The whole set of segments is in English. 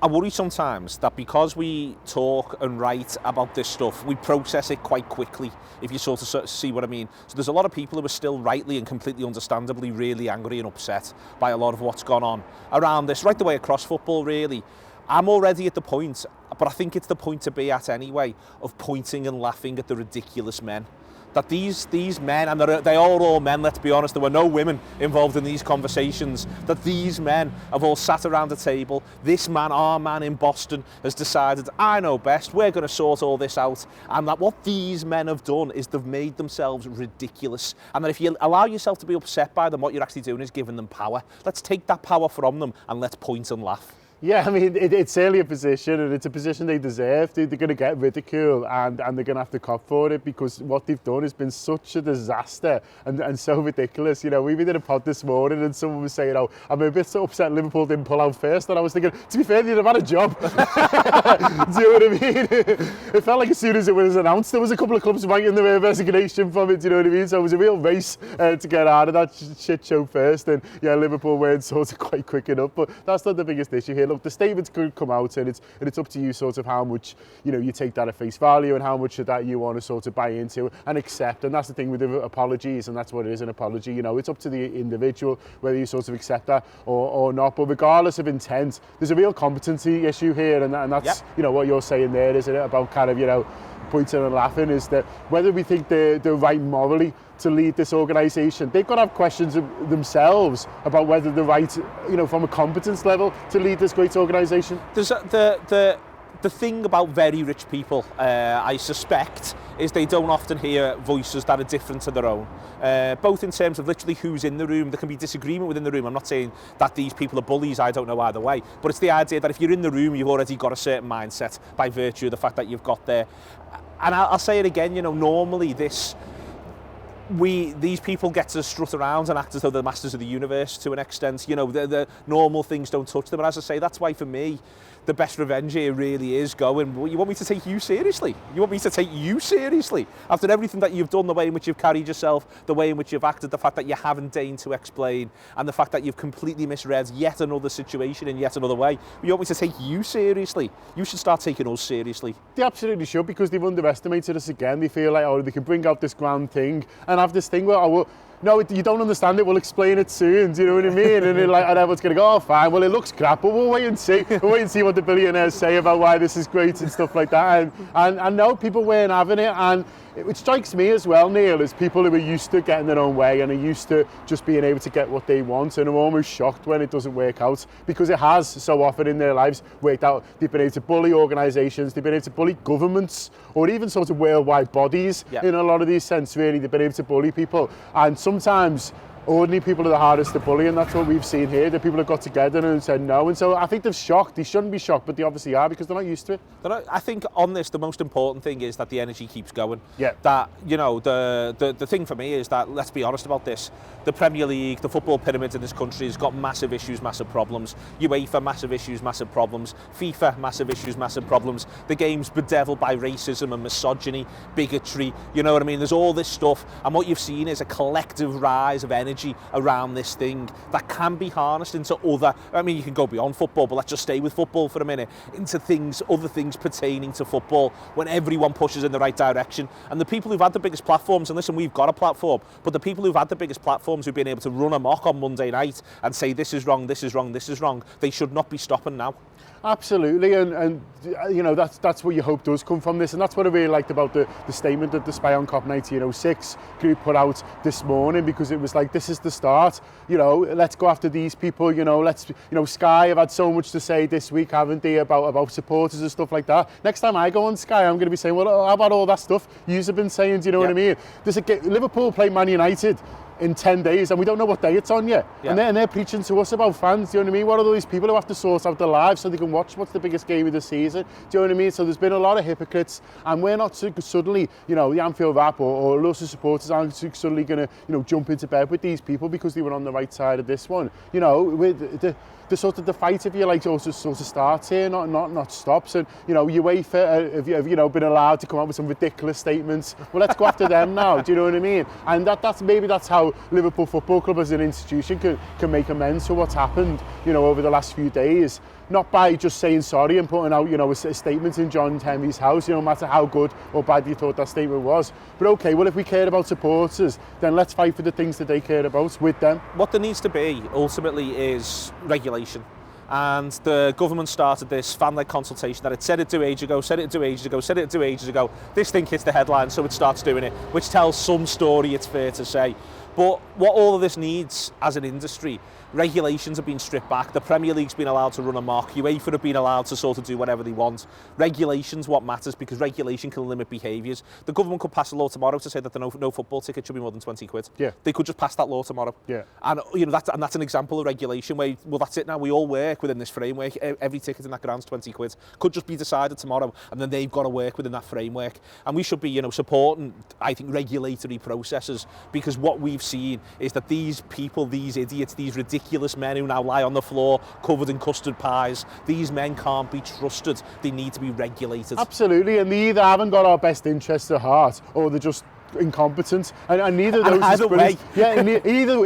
I worry sometimes that because we talk and write about this stuff, we process it quite quickly, if you sort of see what I mean. So there's a lot of people who are still rightly and completely understandably really angry and upset by a lot of what's gone on around this, right the way across football, really. I'm already at the point, but I think it's the point to be at anyway, of pointing and laughing at the ridiculous men. That these men, and they are all men, let's be honest, there were no women involved in these conversations, that these men have all sat around a table. This man, our man in Boston, has decided, I know best, we're going to sort all this out. And that what these men have done is they've made themselves ridiculous. And that if you allow yourself to be upset by them, what you're actually doing is giving them power. Let's take that power from them and let's point and laugh. Yeah, I mean, it's certainly a position, and it's a position they deserve. They're going to get ridiculed, and they're going to have to cop for it, because what they've done has been such a disaster and so ridiculous. You know, we did a pod this morning, and someone was saying, oh, I'm a bit so upset Liverpool didn't pull out first, and I was thinking, to be fair, they'd have had a job. Do you know what I mean? It felt like as soon as it was announced, there was a couple of clubs writing their resignation from it, do you know what I mean? So it was a real race to get out of that shit show first, and yeah, Liverpool weren't sort of quite quick enough, but that's not the biggest issue here. Look, the statements could come out, and it's up to you sort of how much, you know, you take that at face value and how much of that you want to sort of buy into and accept. And that's the thing with the apologies, and that's what it is, an apology. You know, it's up to the individual whether you sort of accept that or not. But regardless of intent, there's a real competency issue here, and that's you know what you're saying there, isn't it, about kind of, you know, pointing and laughing, is that whether we think they're right morally to lead this organisation, they've got to have questions of themselves about whether they're right, you know, from a competence level to lead this great organisation. There's the thing about very rich people, I suspect, is they don't often hear voices that are different to their own. Both in terms of literally who's in the room. There can be disagreement within the room. I'm not saying that these people are bullies, I don't know either way. But it's the idea that if you're in the room, you've already got a certain mindset by virtue of the fact that you've got there. And I'll say it again, you know, normally these people get to strut around and act as though they're masters of the universe to an extent. You know, the normal things don't touch them. And as I say, that's why for me, the best revenge here really is going, well, you want me to take you seriously? You want me to take you seriously? After everything that you've done, the way in which you've carried yourself, the way in which you've acted, the fact that you haven't deigned to explain, and the fact that you've completely misread yet another situation in yet another way. You want me to take you seriously? You should start taking us seriously. They absolutely should, because they've underestimated us again. They feel like, oh, they can bring out this grand thing and have this thing where, oh, well, no, you don't understand it, we'll explain it soon, do you know what I mean? And everyone's going to go, oh, fine, well, it looks crap, but we'll wait and see. We'll wait and see what the billionaires say about why this is great and stuff like that. And I know people weren't having it, and it strikes me as well, Neil, as people who are used to getting their own way and are used to just being able to get what they want, and are almost shocked when it doesn't work out, because it has so often in their lives worked out. They've been able to bully organisations, they've been able to bully governments, or even sort of worldwide bodies. In a lot of these sense, really, they've been able to bully people. And sometimes ordinary people are the hardest to bully, and that's what we've seen here. The people have got together and said no, and so I think they're shocked. They shouldn't be shocked, but they obviously are, because they're not used to it. I think on this, the most important thing is that the energy keeps going. Yeah. That, you know, the thing for me is that, let's be honest about this, the Premier League, the football pyramid in this country has got massive issues, massive problems. UEFA, massive issues, massive problems. FIFA, massive issues, massive problems. The game's bedeviled by racism and misogyny, bigotry, you know what I mean? There's all this stuff, and what you've seen is a collective rise of energy around this thing that can be harnessed into other, I mean, you can go beyond football, but let's just stay with football for a minute, into things, other things pertaining to football, when everyone pushes in the right direction. And the people who've had the biggest platforms, and listen, we've got a platform, but the people who've had the biggest platforms, who've been able to run amok on Monday night and say this is wrong, this is wrong, this is wrong, they should not be stopping now. Absolutely, and you know, that's what you hope does come from this, and that's what I really liked about the statement that the Spy on Cop 1906 group put out this morning, because it was like, this is the start, you know, let's go after these people, you know, Sky have had so much to say this week, haven't they, about supporters and stuff like that. Next time I go on Sky, I'm going to be saying, well, how about all that stuff you've been saying, do you know what I mean? Liverpool play Man United in 10 days, and we don't know what day it's on yet. And they're preaching to us about fans, do you know what I mean? What are those people who have to sort out their lives so they can watch what's the biggest game of the season? Do you know what I mean? So there's been a lot of hypocrites, and we're not suddenly, you know, the Anfield Wrap or lots of supporters aren't suddenly going to, you know, jump into bed with these people because they were on the right side of this one. You know, the sort of the fight, if you like, sort of starts here, not stops. And UEFA have been allowed to come up with some ridiculous statements. Well, let's go after them now. Do you know what I mean? And that's how Liverpool Football Club as an institution can make amends for what's happened, over the last few days. Not by just saying sorry and putting out, a statement in John Henry's house, no matter how good or bad you thought that statement was. But okay, well, if we care about supporters, then let's fight for the things that they care about with them. What there needs to be, ultimately, is regulation. And the government started this fan-led consultation that it said it'd do ages ago, said it'd do ages ago, said it'd do ages ago. This thing hits the headline, so it starts doing it, which tells some story, it's fair to say. But what all of this needs as an industry, regulations have been stripped back. The Premier League's been allowed to run amok. UEFA have been allowed to sort of do whatever they want. Regulation's what matters, because regulation can limit behaviours. The government could pass a law tomorrow to say that the no football ticket should be more than 20 quid. Yeah. They could just pass that law tomorrow. Yeah. And that's an example of regulation where, well, that's it now. We all work within this framework. Every ticket in that ground's 20 quid. Could just be decided tomorrow, and then they've got to work within that framework. And we should be, supporting, I think, regulatory processes, because what we've seen is that these people, these idiots, these ridiculous men who now lie on the floor covered in custard pies, these men can't be trusted. They need to be regulated. Absolutely, and they either haven't got our best interests at heart, or they're just incompetent, and neither of those either way. Yeah, either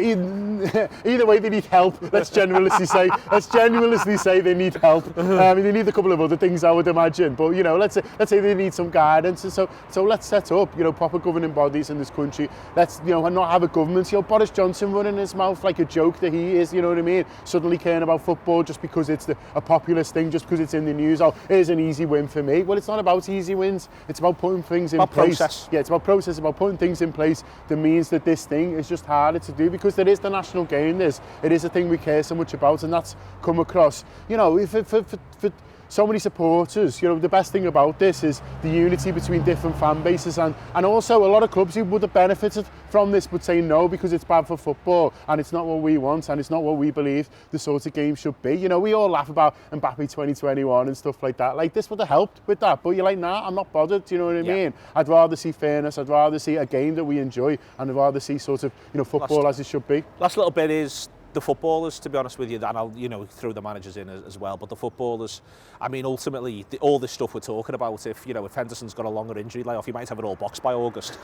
way they need help. Let's genuinely say they need help. They need a couple of other things, I would imagine, but let's say they need some guidance. And so let's set up proper governing bodies in this country. Let's not have a government. Boris Johnson running his mouth like a joke that he is, what I mean, suddenly caring about football just because it's a populist thing, just because it's in the news. Oh, here's an easy win for me. Well, it's not about easy wins. It's about putting things in place. Process. Yeah, it's about process, about putting things in place that means that this thing is just harder to do, because there is the national game. It is a thing we care so much about, and that's come across. For so many supporters, the best thing about this is the unity between different fan bases, and also a lot of clubs who would have benefited from this would say no, because it's bad for football and it's not what we want and it's not what we believe the sort of game should be. We all laugh about Mbappe 2021 and stuff like that. Like, this would have helped with that, but you're like, nah, I'm not bothered. Do you know what I mean? I'd rather see fairness. I'd rather see a game that we enjoy, and I'd rather see sort of football as it should be. Last little bit is the footballers, to be honest with you, and I'll throw the managers in as well, but the footballers, I mean, ultimately, all this stuff we're talking about, if Henderson's got a longer injury layoff, he might have it all boxed by August.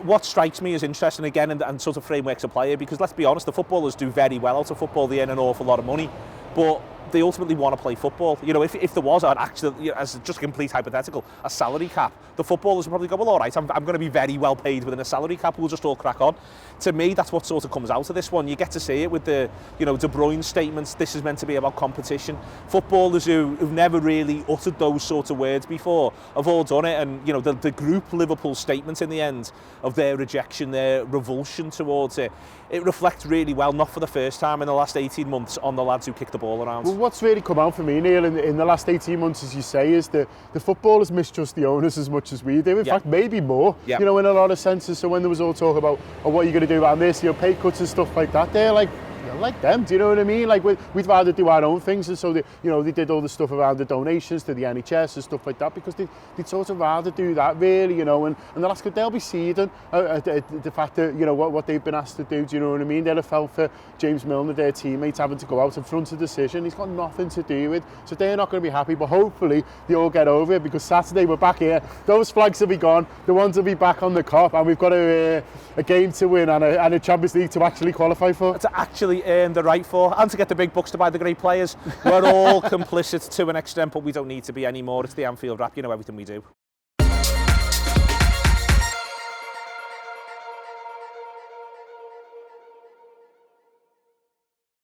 What strikes me as interesting again, and sort of frameworks of play, because let's be honest, the footballers do very well out of football. They earn an awful lot of money, but they ultimately want to play football. If there was as just a complete hypothetical, a salary cap, the footballers would probably go, well, all right, I'm going to be very well paid within a salary cap, we'll just all crack on. To me, that's what sort of comes out of this one. You get to see it with the, De Bruyne statements. This is meant to be about competition. Footballers who've never really uttered those sort of words before have all done it, and the group Liverpool statement in the end of their rejection, their revulsion towards it, it reflects really well, not for the first time in the last 18 months, on the lads who kick the ball around. Well, what's really come out for me, Neil, in the last 18 months, as you say, is that the footballers mistrust the owners as much as we do. In fact, maybe more, in a lot of senses. So when there was all talk about, what are you going to do about this, pay cuts and stuff like that, they're like them, do you know what I mean? Like, we'd rather do our own things, and so they did all the stuff around the donations to the NHS and stuff like that, because they'd sort of rather do that, really, and the last they'll be seeding the fact that, what they've been asked to do you know what I mean? They'd have felt for James Milner, their teammates, having to go out in front of the decision. He's got nothing to do with, so they're not going to be happy, but hopefully they all get over it, because Saturday we're back here, those flags will be gone, the ones will be back on the cop, and we've got a game to win and a Champions League to actually qualify for. To actually earn the right for, and to get the big bucks to buy the great players. We're all complicit to an extent, but we don't need to be anymore. It's the Anfield Wrap, everything we do.